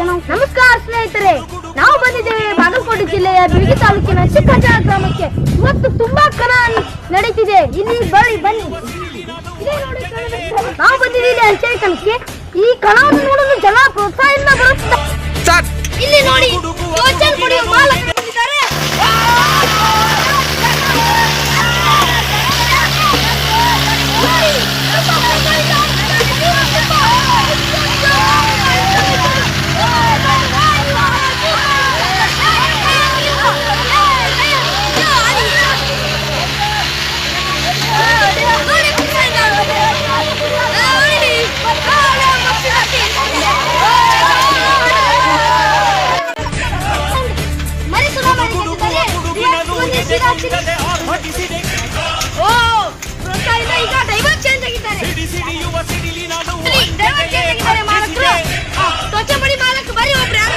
ನಮಸ್ಕಾರ ಸ್ನೇಹಿತರೆ, ನಾವು ಬಂದಿದ್ದೇವೆ ಬಾಗಲಕೋಟೆ ಜಿಲ್ಲೆಯ ಬಿಳಗಿ ತಾಲೂಕಿನ ಚಿಕ್ಕಜಾಳ ಗ್ರಾಮಕ್ಕೆ. ಇವತ್ತು ತುಂಬಾ ಕಣ ನಡೀತಿದೆ. ಇಲ್ಲಿ ಬನ್ನಿ. ನಾವು ಬಂದಿದ್ದೀವಿ ಅಂಚೆ ಕಣಕ್ಕೆ. ಈ ಕಣವನ್ನು ನೋಡಲು ಜನ ಪ್ರೋತ್ಸಾಹದಿಂದ ಬರುತ್ತಾರೆ. ಇಲ್ಲಿ ನೋಡಿ, ಯೋಚನೆ ಕುಡಿಯುವ ಮಾಲಕರು ಬಂದಿದ್ದಾರೆ. ಈಗ ಡೈವರ್ ಚೇಂಜ್ ಆಗಿದ್ದಾರೆ. ಮಾಲಕರು ತ್ವಚೆ ಬಡಿ ಮಾಲಕ ಬರೀ ಒಬ್ರು ಯಾರ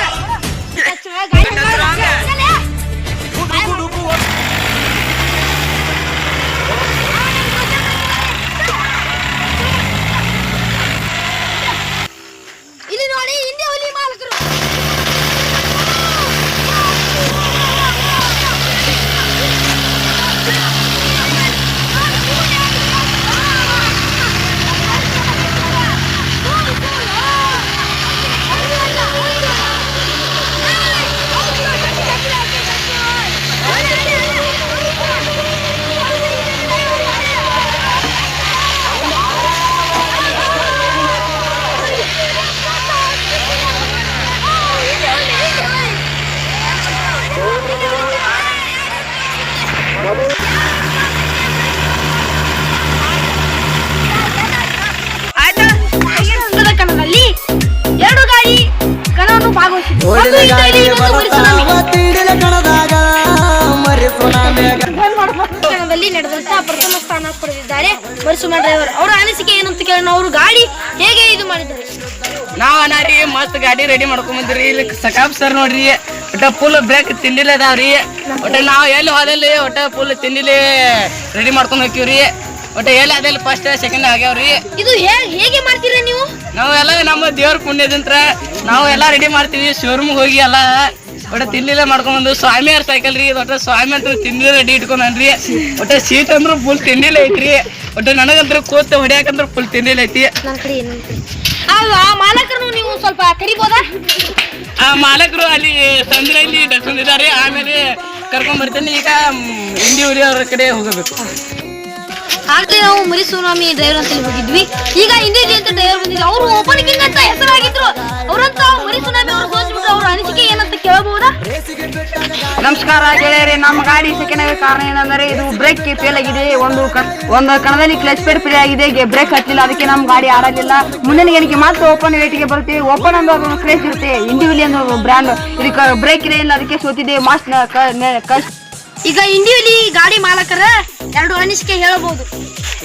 ಇಲ್ಲಿ ನೋಡಿ, ಇಂಡಿಯಾ ಹುಲಿ ಮಾಲಕರು. ಕಣದಲ್ಲಿ 2 ಗಾಡಿ ಕಣವನ್ನು ಭಾಗವಹಿಸಿತು. ಕಣದಲ್ಲಿ ನಡೆದಂತಹ ಪ್ರಥಮ ಸ್ಥಾನ ಪಡೆದಿದ್ದಾರೆ ಮರಿಸುಮಾ ಡ್ರೈವರ್. ಅವರ ಅನಿಸಿಕೆ ಏನಂತ ಕೇಳೋಣ. ಅವರು ಗಾಡಿ ಹೇಗೆ ಇದು ಮಾಡಿದ್ದಾರೆ? ನಾವ್ ಅನಾರಿ ಮಸ್ತ್ ಗಾಡಿ ರೆಡಿ ಮಾಡ್ಕೊಂಡ್ ಬಂದ್ರಿ. ಇಲ್ಲಿ ಸಕಾಪ್ ಸರ್ ನೋಡ್ರಿ, ಒಟ್ಟ ಫುಲ್ ಬ್ರೇಕ್ ತಿಂಡಿಲೆ ಅದಾವ್ರಿ. ಒಟ್ಟ ನಾವ್ ಎಲ್ಲಿ ಹೋದಲ್ಲಿ ಒಟ್ಟ ಫುಲ್ ತಿಂಡಿಲಿ ರೆಡಿ ಮಾಡ್ಕೊಂಡ್ ಹೋಗ್ತೀವ್ರಿ. ಒಟ್ಟ ಎಲ್ಲಿ ಅದೆಲ್ಲ ಫಸ್ಟ್ ಸೆಕೆಂಡ್ ಆಗ್ಯಾವ್ರಿ. ಇದು ಹೇಗೆ ಮಾಡ್ತೀರಾ ನೀವು? ನಾವೆಲ್ಲ ನಮ್ಮ ದೇವ್ರ ಪುಣ್ಯದಂತ್ರ ನಾವು ಎಲ್ಲಾ ರೆಡಿ ಮಾಡ್ತೀವಿ. ಶೋರೂಮ್ ಹೋಗಿ ಎಲ್ಲ ಒಟ್ಟ ತಿಂಡಿಲೆ ಮಾಡ್ಕೊಂಡ್ ಬಂದು ಸ್ವಾಮಿಯವ್ರ ಸೈಕಲ್ ರೀ. ಒಟ್ಟ ಸ್ವಾಮಿ ಅಂತ ತಿಂಡಿ ರೆಡಿ ಇಟ್ಕೊಂಡ್ರಿ. ಒಟ್ಟ ಸೀಟ್ ಅಂದ್ರು ಫುಲ್ ತಿಂಡಿಲೆ ಐತ್ರಿ. ಒಟ್ಟ ನನಗಂತ್ರ ಕೂತ್ ಹೊಡ್ಯಾಕಂದ್ರ ಫುಲ್ ತಿಂಡಿಲೆ ಐತಿ. ಆ ಮಾಲಕರು ನೀವು ಸ್ವಲ್ಪ ಕರಿಬೋದಾ? ಆ ಮಾಲಕರು ಅಲ್ಲಿ ಸಂದ್ರಲ್ಲಿ ಡಸ್ಕೊಂಡಿದ್ದಾರೆ. ಆಮೇಲೆ ಕರ್ಕೊಂಡ್ ಬರ್ತೇನೆ. ಈಗ ಇಂಡಿ ಹುಲಿ ಅವ್ರ ಕಡೆ ಹೋಗಬೇಕು. ಆಗ್ಲೇ ನಾವು ಮರಿಸುನಾಮಿ ಡ್ರೈವರ್ ಅಂತ ಹೋಗಿದ್ವಿ. ಈಗ ಇಂಡಿ ಅಂತ ಡ್ರೈವರ್ ಬಂದಿದ್ವಿ. ಅವರು ಓಪನಿಂಗ್ ಅಂತ ಹೆಸರಾಗಿದ್ರು. ಅವರಂತ ಮರಿಸುನಾಮಿ ಅವರು ಸೋಚ್ಬಿಟ್ರು. ಅವ್ರ ಅನಿಸಿಕೆ ಏನಂತ ಕೇಳಬಹುದಾ? ನಮಸ್ಕಾರ ಗೆಳೆಯರಿ. ನಮ್ಮ ಗಾಡಿ ಸೆಕೆಂಡ್ ಆಗಿ ಕಾರಣ ಏನಂದ್ರೆ ಇದು ಬ್ರೇಕ್ ಫೇಲ್ ಆಗಿದೆ. ಒಂದು ಕಣದಲ್ಲಿ ಕ್ಲಚ್ ಪೇಡ್ ಫ್ರೀ ಆಗಿದೆ, ಬ್ರೇಕ್ ಹತ್ತಲಿಲ್ಲ. ಅದಕ್ಕೆ ನಮ್ಮ ಗಾಡಿ ಆಡಲಿಲ್ಲ. ಮುಂದಿನ ಗೆಣಿಕೆ ಮಾತ್ರ ಓಪನ್ ವೇಟಿಗೆ ಬರುತ್ತೆ. ಓಪನ್ ಅಂದ್ರೆ ಅದು ಕ್ರೇಜ್ ಇರುತ್ತೆ. ಇಂಡಿವಿಲಿ ಅನ್ನೋ ಬ್ರ್ಯಾಂಡ್. ಇದಕ್ಕೆ ಬ್ರೇಕ್ ಇಲ್ಲ, ಅದಕ್ಕೆ ಸೋತಿದೆ. ಈಗ ಇಂಡಿವಿಲಿ ಗಾಡಿ ಮಾಲಕರ 2 ಅನಿಸಿಕೆ ಹೇಳಬಹುದು.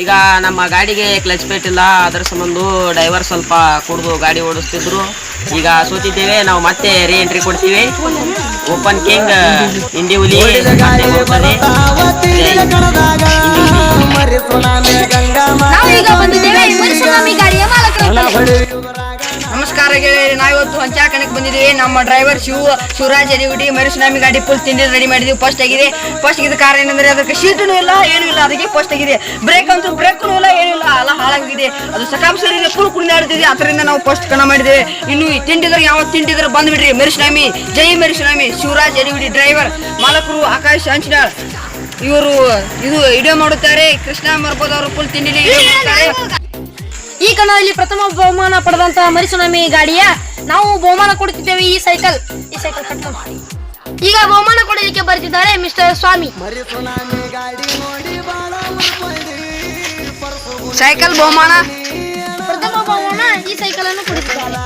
ಈಗ ನಮ್ಮ ಗಾಡಿಗೆ ಕ್ಲಚ್ ಪ್ಲೇಟ್ ಇಲ್ಲ, ಅದರ ಸಂಬಂಧ ಡ್ರೈವರ್ ಸ್ವಲ್ಪ ಕುಡಿದು ಗಾಡಿ ಓಡಿಸ್ತಿದ್ರು. ಈಗ ಸೋತಿದ್ದೇವೆ. ನಾವು ಮತ್ತೆ ರೀ ಎಂಟ್ರಿ ಕೊಡ್ತೀವಿ. ಓಪನ್ ಕಿಂಗ್ ಇಂಡಿ ಹುಲಿ ನಮಸ್ಕಾರ ಗೆಳೆಯರಿ. ನಾವಿವತ್ತು ಹಂಚಾಕಣಕ್ಕೆ ಬಂದಿದ್ದೀವಿ. ನಮ್ಮ ಡ್ರೈವರ್ ಶಿವರಾಜ್ ಎಡಿಗುಡಿ ಮರಿಸುನಾಮಿ ಗಾಡಿ ಫುಲ್ ತಿಂಡಿ ರೆಡಿ ಮಾಡಿದ್ವಿ. ಫಸ್ಟ್ ಆಗಿದೆ. ಕಾರಣ ಏನಂದ್ರೆ ಅದಕ್ಕೆ ಸೀಟೂ ಇಲ್ಲ, ಏನೂ ಇಲ್ಲ. ಅದಕ್ಕೆ ಫಸ್ಟ್ ಆಗಿದೆ. ಬ್ರೇಕ್ ಅಂತೂ ಬ್ರೇಕ್ನೂ ಇಲ್ಲ, ಏನೂ ಇಲ್ಲ. ಎಲ್ಲ ಹಾಳಾಗಿದೆ. ಅದು ಸಕಾಪ್ ಸರಿ ಫುಲ್ ಕುಣಿದಾಡ್ತಿದ್ವಿ. ಅದರಿಂದ ನಾವು ಫಸ್ಟ್ ಕಣ ಮಾಡಿದ್ದೇವೆ. ಇನ್ನು ತಿಂಡಿದ್ರೆ ಯಾವ ತಿಂಡಿದ್ರೆ ಬಂದ್ಬಿಡ್ರಿ. ಮರಿಸುನಾಮಿ ಜೈ ಮರಿಸುನಾಮಿ. ಶಿವರಾಜ್ ಎಡಿಗುಡಿ ಡ್ರೈವರ್. ಮಾಲಕರು ಆಕಾಶ್ ಹಂಚಿನಾಳ್. ಇವರು ಇದು ವಿಡಿಯೋ ಮಾಡುತ್ತಾರೆ. ಕೃಷ್ಣ ಮರ್ಬೋದ್ ಅವರು ಫುಲ್ ತಿಂಡಿಲಿ ಈ ಕಣದಲ್ಲಿ ಪ್ರಥಮ ಬಹುಮಾನ ಪಡೆದಂತಹ ಮರಿಸುನಾಮಿ ಗಾಡಿಯ ನಾವು ಬಹುಮಾನ ಕೊಡುತ್ತಿದ್ದೇವೆ. ಈ ಸೈಕಲ್ ಈಗ ಬಹುಮಾನ ಕೊಡಲಿಕ್ಕೆ ಬರ್ತಿದ್ದಾರೆ ಮಿಸ್ಟರ್ ಸ್ವಾಮಿ. ಸೈಕಲ್ ಬಹುಮಾನ ಪ್ರಥಮ ಬಹುಮಾನ ಈ ಸೈಕಲ್ ಅನ್ನು ಕೊಡುತ್ತಿದ್ದಾರೆ.